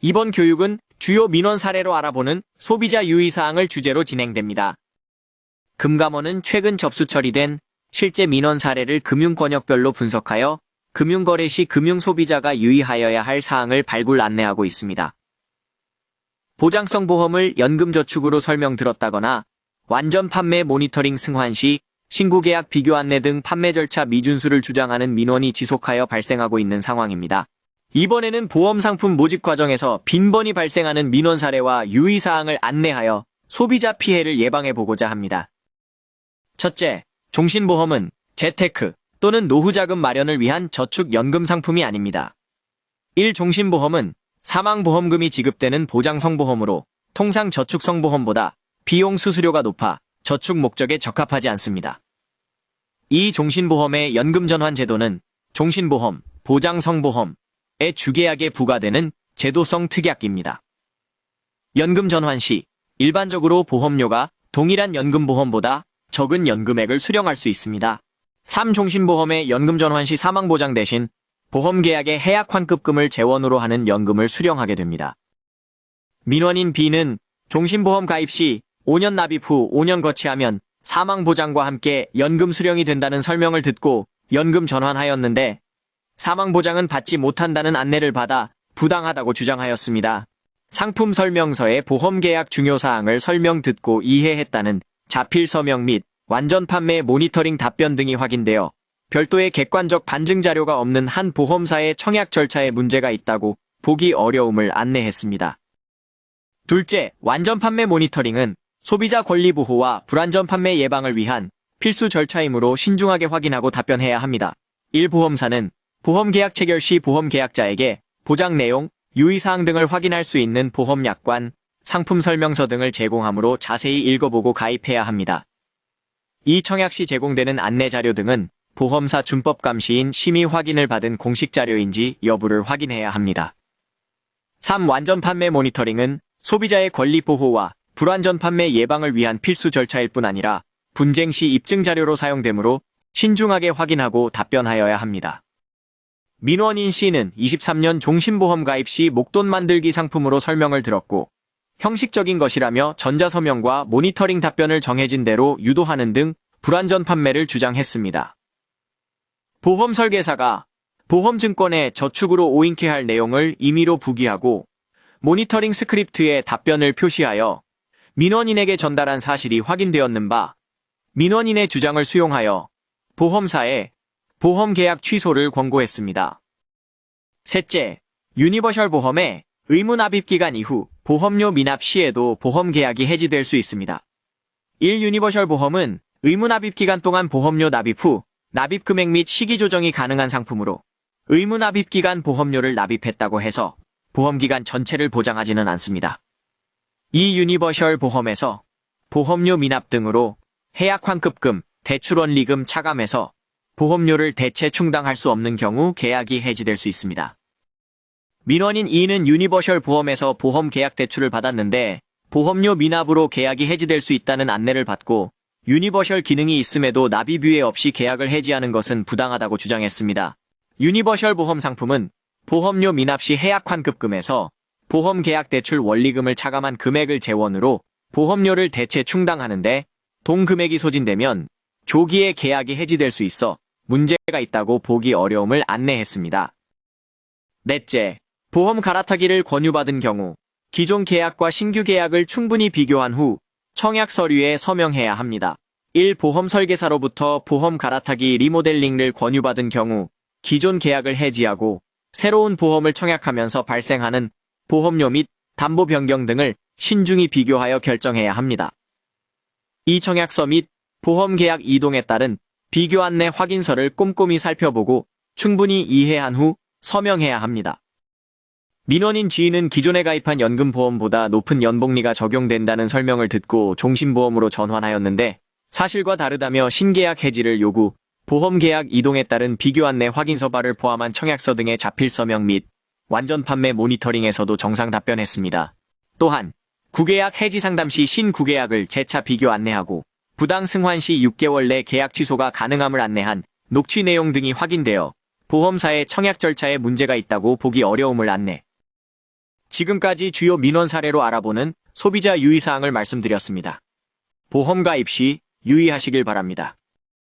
이번 교육은 주요 민원 사례로 알아보는 소비자 유의사항을 주제로 진행됩니다. 금감원은 최근 접수 처리된 실제 민원 사례를 금융권역별로 분석하여 금융거래 시 금융소비자가 유의하여야 할 사항을 발굴 안내하고 있습니다. 보장성 보험을 연금저축으로 설명드렸다거나 완전 판매 모니터링 승환 시 신고계약 비교 안내 등 판매 절차 미준수를 주장하는 민원이 지속하여 발생하고 있는 상황입니다. 이번에는 보험상품 모집 과정에서 빈번히 발생하는 민원 사례와 유의사항을 안내하여 소비자 피해를 예방해보고자 합니다. 첫째, 종신보험은 재테크 또는 노후자금 마련을 위한 저축연금 상품이 아닙니다. 1. 종신보험은 사망보험금이 지급되는 보장성보험으로 통상 저축성보험보다 비용 수수료가 높아 저축 목적에 적합하지 않습니다. 2. 종신보험의 연금전환 제도는 종신보험, 보장성보험의 주계약에 부과되는 제도성 특약입니다. 연금전환 시 일반적으로 보험료가 동일한 연금보험보다 적은 연금액을 수령할 수 있습니다. 3. 종신보험의 연금전환 시 사망보장 대신 보험계약의 해약환급금을 재원으로 하는 연금을 수령하게 됩니다. 민원인 B는 종신보험 가입 시 5년 납입 후 5년 거치하면 사망보장과 함께 연금 수령이 된다는 설명을 듣고 연금 전환하였는데 사망보장은 받지 못한다는 안내를 받아 부당하다고 주장하였습니다. 상품 설명서의 보험계약 중요사항을 설명 듣고 이해했다는 자필 서명 및 완전 판매 모니터링 답변 등이 확인되어 별도의 객관적 반증 자료가 없는 한 보험사의 청약 절차에 문제가 있다고 보기 어려움을 안내했습니다. 둘째, 완전 판매 모니터링은 소비자 권리 보호와 불완전 판매 예방을 위한 필수 절차이므로 신중하게 확인하고 답변해야 합니다. 1. 보험사는 보험계약 체결 시 보험계약자에게 보장 내용, 유의사항 등을 확인할 수 있는 보험약관, 상품 설명서 등을 제공하므로 자세히 읽어보고 가입해야 합니다. 이 청약 시 제공되는 안내자료 등은 보험사 준법감시인 심의 확인을 받은 공식 자료인지 여부를 확인해야 합니다. 3. 완전 판매 모니터링은 소비자의 권리 보호와 불완전 판매 예방을 위한 필수 절차일 뿐 아니라 분쟁 시 입증 자료로 사용되므로 신중하게 확인하고 답변하여야 합니다. 민원인 C는 23년 종신보험 가입 시 목돈 만들기 상품으로 설명을 들었고 형식적인 것이라며 전자서명과 모니터링 답변을 정해진 대로 유도하는 등 불완전 판매를 주장했습니다. 보험 설계사가 보험증권에 저축으로 오인케할 내용을 임의로 부기하고 모니터링 스크립트에 답변을 표시하여 민원인에게 전달한 사실이 확인되었는 바 민원인의 주장을 수용하여 보험사에 보험계약 취소를 권고했습니다. 셋째, 유니버셜 보험의 의무 납입 기간 이후 보험료 미납 시에도 보험계약이 해지될 수 있습니다. 1. 유니버셜 보험은 의무 납입 기간 동안 보험료 납입 후 납입 금액 및 시기 조정이 가능한 상품으로 의무 납입 기간 보험료를 납입했다고 해서 보험기간 전체를 보장하지는 않습니다. 이 유니버셜 보험에서 보험료 미납 등으로 해약환급금, 대출원리금 차감해서 보험료를 대체 충당할 수 없는 경우 계약이 해지될 수 있습니다. 민원인 E는 유니버셜 보험에서 보험 계약 대출을 받았는데 보험료 미납으로 계약이 해지될 수 있다는 안내를 받고 유니버셜 기능이 있음에도 납입 유예 없이 계약을 해지하는 것은 부당하다고 주장했습니다. 유니버셜 보험 상품은 보험료 미납 시 해약환급금에서 보험 계약 대출 원리금을 차감한 금액을 재원으로 보험료를 대체 충당하는데 동금액이 소진되면 조기에 계약이 해지될 수 있어 문제가 있다고 보기 어려움을 안내했습니다. 넷째, 보험 갈아타기를 권유받은 경우 기존 계약과 신규 계약을 충분히 비교한 후 청약 서류에 서명해야 합니다. 1. 보험 설계사로부터 보험 갈아타기 리모델링을 권유받은 경우 기존 계약을 해지하고 새로운 보험을 청약하면서 발생하는 보험료 및 담보 변경 등을 신중히 비교하여 결정해야 합니다. 이 청약서 및 보험 계약 이동에 따른 비교 안내 확인서를 꼼꼼히 살펴보고 충분히 이해한 후 서명해야 합니다. 민원인 G는 기존에 가입한 연금보험보다 높은 연복리가 적용된다는 설명을 듣고 종신보험으로 전환하였는데 사실과 다르다며 신계약 해지를 요구, 보험계약 이동에 따른 비교 안내 확인서발을 포함한 청약서 등의 자필 서명 및 완전 판매 모니터링에서도 정상 답변했습니다. 또한 구계약 해지 상담 시 신구계약을 재차 비교 안내하고 부당 승환 시 6개월 내 계약 취소가 가능함을 안내한 녹취 내용 등이 확인되어 보험사의 청약 절차에 문제가 있다고 보기 어려움을 안내. 지금까지 주요 민원 사례로 알아보는 소비자 유의사항을 말씀드렸습니다. 보험 가입 시 유의하시길 바랍니다.